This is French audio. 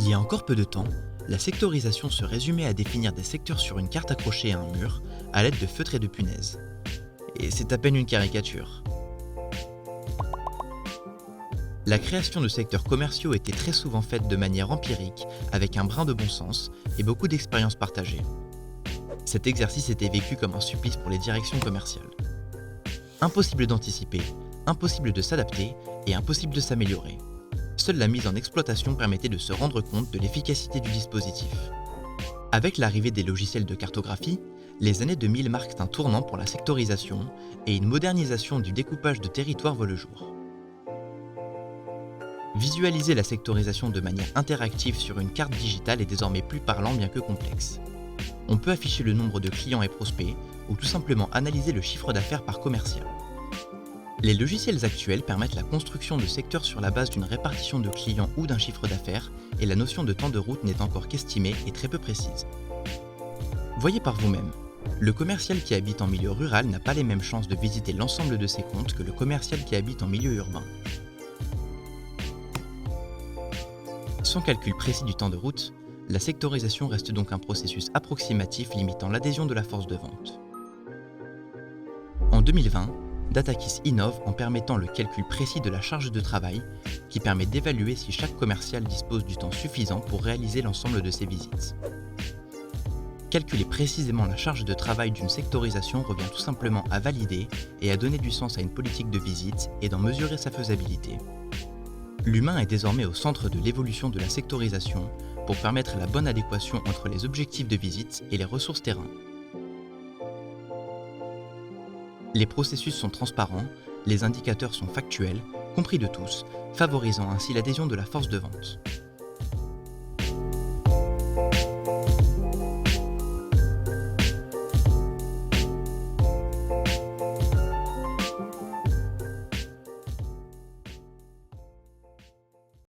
Il y a encore peu de temps, la sectorisation se résumait à définir des secteurs sur une carte accrochée à un mur à l'aide de feutres et de punaises. Et c'est à peine une caricature. La création de secteurs commerciaux était très souvent faite de manière empirique, avec un brin de bon sens et beaucoup d'expériences partagées. Cet exercice était vécu comme un supplice pour les directions commerciales. Impossible d'anticiper, impossible de s'adapter et impossible de s'améliorer. Seule la mise en exploitation permettait de se rendre compte de l'efficacité du dispositif. Avec l'arrivée des logiciels de cartographie, les années 2000 marquent un tournant pour la sectorisation et une modernisation du découpage de territoire voit le jour. Visualiser la sectorisation de manière interactive sur une carte digitale est désormais plus parlant bien que complexe. On peut afficher le nombre de clients et prospects ou tout simplement analyser le chiffre d'affaires par commercial. Les logiciels actuels permettent la construction de secteurs sur la base d'une répartition de clients ou d'un chiffre d'affaires et la notion de temps de route n'est encore qu'estimée et très peu précise. Voyez par vous-même, le commercial qui habite en milieu rural n'a pas les mêmes chances de visiter l'ensemble de ses comptes que le commercial qui habite en milieu urbain. Sans calcul précis du temps de route, la sectorisation reste donc un processus approximatif limitant l'adhésion de la force de vente. En 2020, Datakis innove en permettant le calcul précis de la charge de travail qui permet d'évaluer si chaque commercial dispose du temps suffisant pour réaliser l'ensemble de ses visites. Calculer précisément la charge de travail d'une sectorisation revient tout simplement à valider et à donner du sens à une politique de visite et d'en mesurer sa faisabilité. L'humain est désormais au centre de l'évolution de la sectorisation pour permettre la bonne adéquation entre les objectifs de visite et les ressources terrain. Les processus sont transparents, les indicateurs sont factuels, compris de tous, favorisant ainsi l'adhésion de la force de vente.